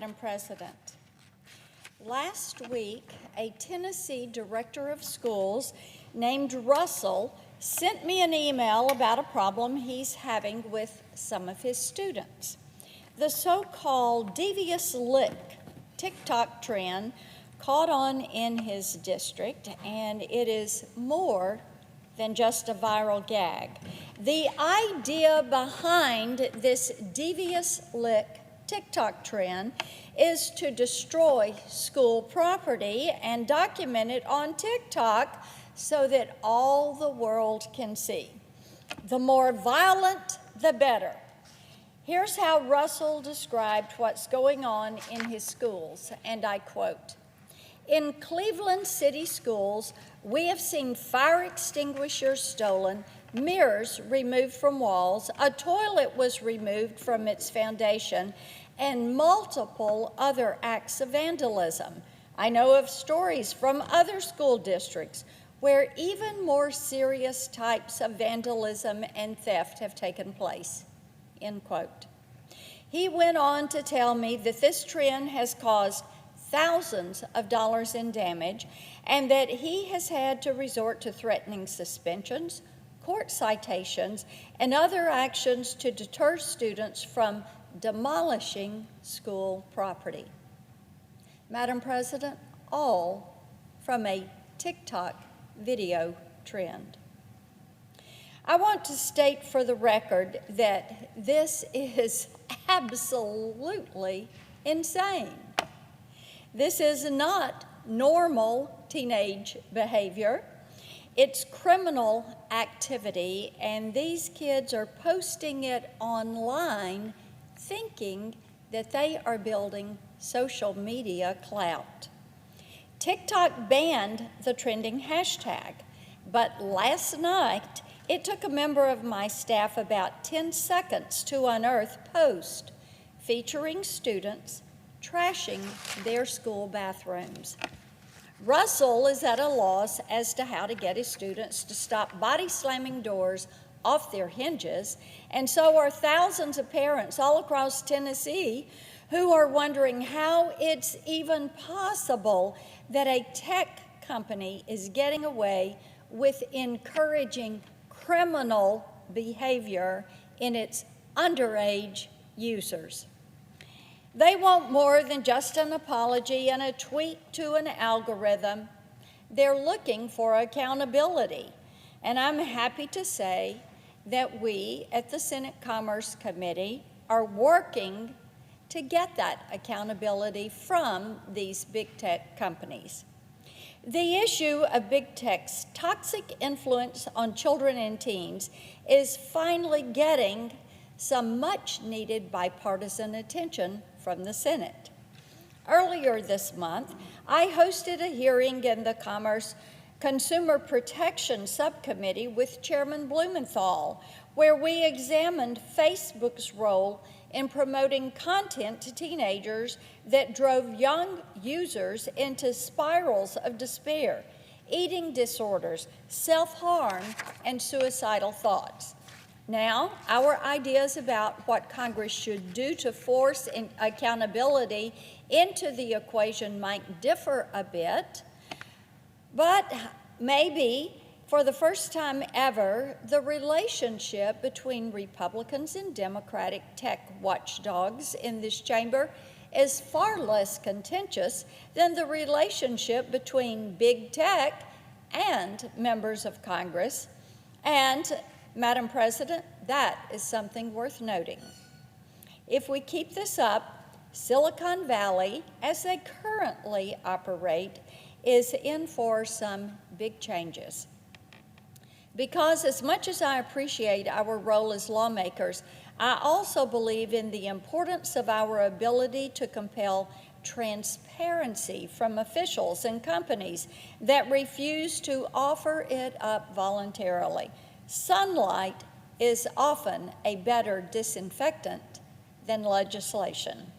Madam President. Last week, a Tennessee director of schools named Russell sent me an email about a problem he's having with some of his students. The so-called devious lick TikTok trend caught on in his district, and it is more than just a viral gag. The idea behind this devious lick TikTok trend is to destroy school property and document it on TikTok so that all the world can see. The more violent, the better. Here's how Russell described what's going on in his schools, and I quote, "In Cleveland city schools, we have seen fire extinguishers stolen, mirrors removed from walls, a toilet was removed from its foundation, and multiple other acts of vandalism. I know of stories from other school districts where even more serious types of vandalism and theft have taken place," end quote. He went on to tell me that this trend has caused thousands of dollars in damage and that he has had to resort to threatening suspensions, court citations, and other actions to deter students from demolishing school property. Madam President, all from a TikTok video trend. I want to state for the record that this is absolutely insane. This is not normal teenage behavior. It's criminal activity, and these kids are posting it online thinking that they are building social media clout. TikTok banned the trending hashtag, but last night it took a member of my staff about 10 seconds to unearth posts featuring students trashing their school bathrooms. Russell is at a loss as to how to get his students to stop body slamming doors off their hinges, and so are thousands of parents all across Tennessee who are wondering how it's even possible that a tech company is getting away with encouraging criminal behavior in its underage users. They want more than just an apology and a tweet to an algorithm. They're looking for accountability, and I'm happy to say that we at the Senate Commerce Committee are working to get that accountability from these big tech companies. The issue of big tech's toxic influence on children and teens is finally getting some much-needed bipartisan attention from the Senate. Earlier this month, I hosted a hearing in the Commerce Consumer Protection Subcommittee with Chairman Blumenthal, where we examined Facebook's role in promoting content to teenagers that drove young users into spirals of despair, eating disorders, self-harm, and suicidal thoughts. Now, our ideas about what Congress should do to force accountability into the equation might differ a bit, but maybe for the first time ever, the relationship between Republicans and Democratic tech watchdogs in this chamber is far less contentious than the relationship between big tech and members of Congress. And, Madam President, that is something worth noting. If we keep this up, Silicon Valley, as they currently operate, is in for some big changes. Because as much as I appreciate our role as lawmakers, I also believe in the importance of our ability to compel transparency from officials and companies that refuse to offer it up voluntarily. Sunlight is often a better disinfectant than legislation.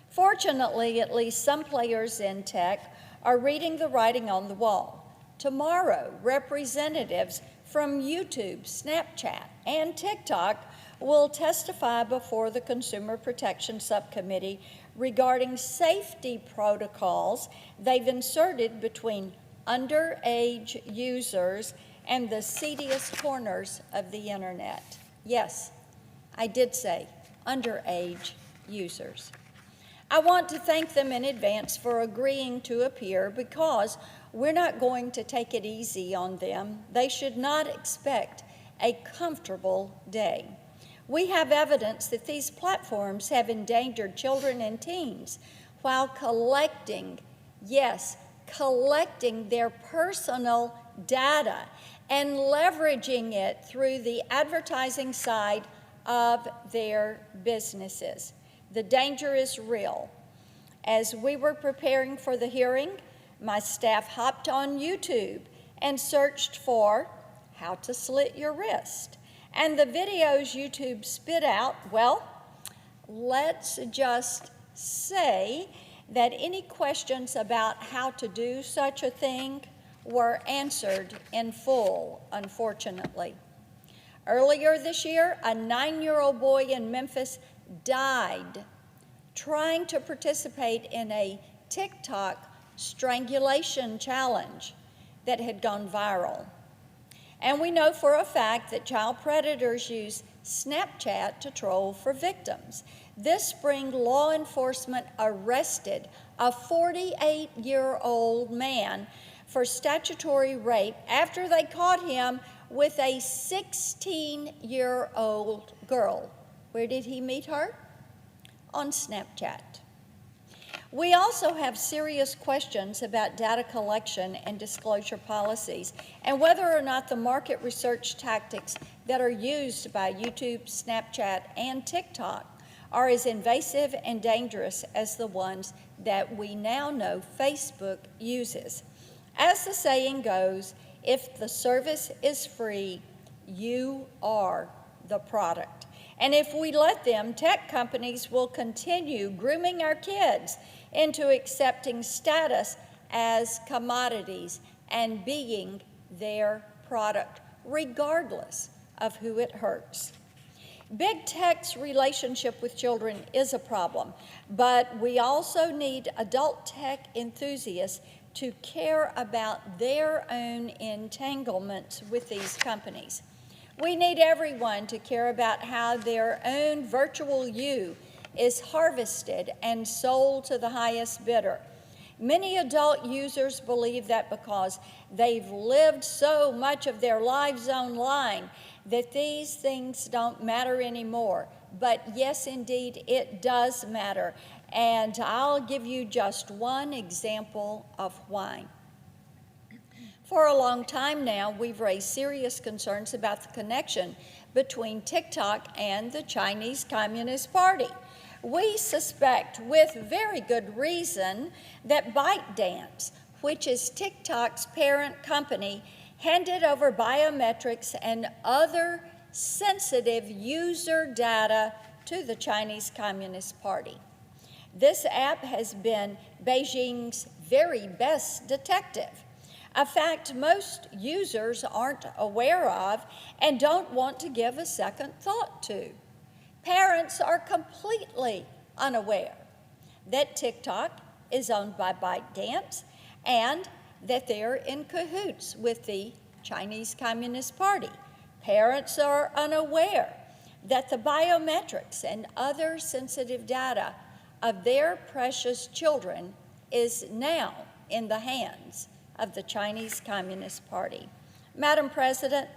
Fortunately, at least some players in tech are reading the writing on the wall. Tomorrow, representatives from YouTube, Snapchat, and TikTok will testify before the Consumer Protection Subcommittee regarding safety protocols they've inserted between underage users and the seediest corners of the internet. Yes, I did say underage users. I want to thank them in advance for agreeing to appear because we're not going to take it easy on them. They should not expect a comfortable day. We have evidence that these platforms have endangered children and teens while collecting, yes, collecting their personal data and leveraging it through the advertising side of their businesses. The danger is real. As we were preparing for the hearing, my staff hopped on YouTube and searched for how to slit your wrist. And the videos YouTube spit out, well, let's just say that any questions about how to do such a thing were answered in full, unfortunately. Earlier this year, a 9-year-old boy in Memphis died trying to participate in a TikTok strangulation challenge that had gone viral. And we know for a fact that child predators use Snapchat to troll for victims. This spring, law enforcement arrested a 48-year-old man for statutory rape after they caught him with a 16-year-old girl. Where did he meet her? On Snapchat. We also have serious questions about data collection and disclosure policies and whether or not the market research tactics that are used by YouTube, Snapchat, and TikTok are as invasive and dangerous as the ones that we now know Facebook uses. As the saying goes, if the service is free, you are the product. And if we let them, tech companies will continue grooming our kids into accepting status as commodities and being their product, regardless of who it hurts. Big tech's relationship with children is a problem, but we also need adult tech enthusiasts to care about their own entanglements with these companies. We need everyone to care about how their own virtual you is harvested and sold to the highest bidder. Many adult users believe that because they've lived so much of their lives online that these things don't matter anymore. But yes, indeed, it does matter. And I'll give you just one example of why. For a long time now, we've raised serious concerns about the connection between TikTok and the Chinese Communist Party. We suspect, with very good reason, that ByteDance, which is TikTok's parent company, handed over biometrics and other sensitive user data to the Chinese Communist Party. This app has been Beijing's very best detective, a fact most users aren't aware of and don't want to give a second thought to. Parents are completely unaware that TikTok is owned by ByteDance and that they're in cahoots with the Chinese Communist Party. Parents are unaware that the biometrics and other sensitive data of their precious children is now in the hands of the Chinese Communist Party. Madam President,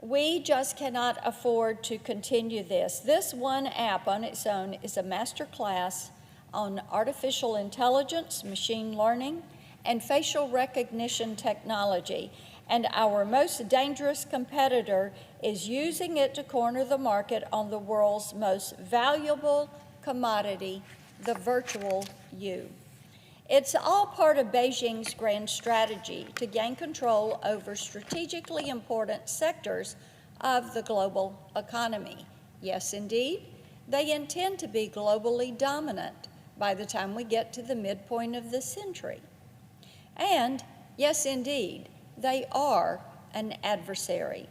we just cannot afford to continue this. This one app on its own is a master class on artificial intelligence, machine learning, and facial recognition technology, and our most dangerous competitor is using it to corner the market on the world's most valuable commodity, the virtual you. It's all part of Beijing's grand strategy to gain control over strategically important sectors of the global economy. Yes, indeed, they intend to be globally dominant by the time we get to the midpoint of the century. And, yes, indeed, they are an adversary.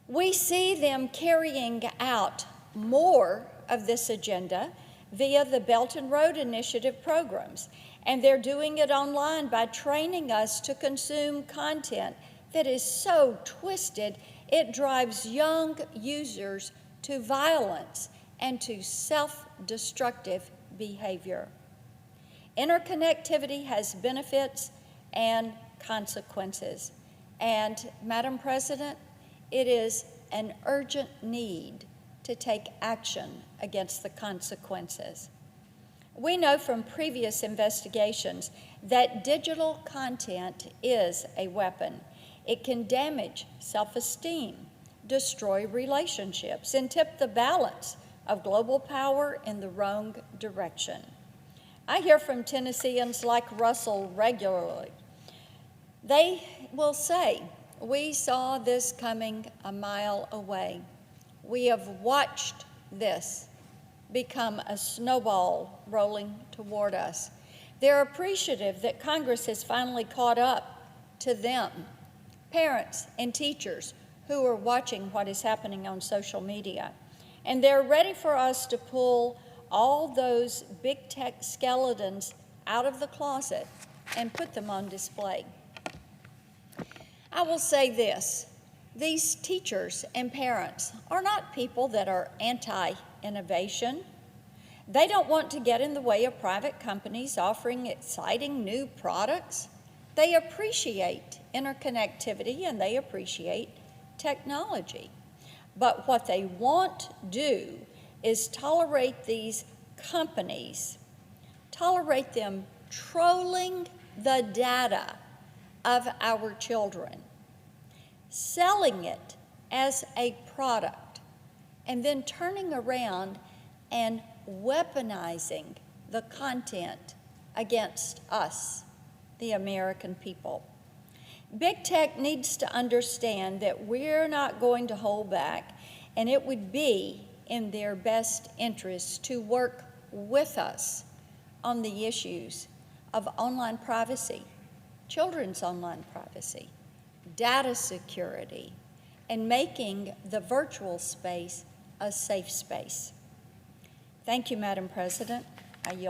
We see them carrying out more of this agenda via the Belt and Road Initiative programs, and they're doing it online by training us to consume content that is so twisted it drives young users to violence and to self-destructive behavior. Interconnectivity has benefits and consequences. And, Madam President, it is an urgent need to take action against the consequences. We know from previous investigations that digital content is a weapon. It can damage self-esteem, destroy relationships, and tip the balance of global power in the wrong direction. I hear from Tennesseans like Russell regularly. They will say, "We saw this coming a mile away. We have watched this become a snowball rolling toward us." They're appreciative that Congress has finally caught up to them, parents and teachers who are watching what is happening on social media. And they're ready for us to pull all those big tech skeletons out of the closet and put them on display. I will say this: these teachers and parents are not people that are anti-innovation. They don't want to get in the way of private companies offering exciting new products. They appreciate interconnectivity and they appreciate technology. But what they won't do is tolerate these companies, tolerate them trolling the data of our children, selling it as a product, and then turning around and weaponizing the content against us, the American people. Big tech needs to understand that we're not going to hold back, and it would be in their best interest to work with us on the issues of online privacy, children's online privacy, data security, and making the virtual space a safe space. Thank you, Madam President. I yield the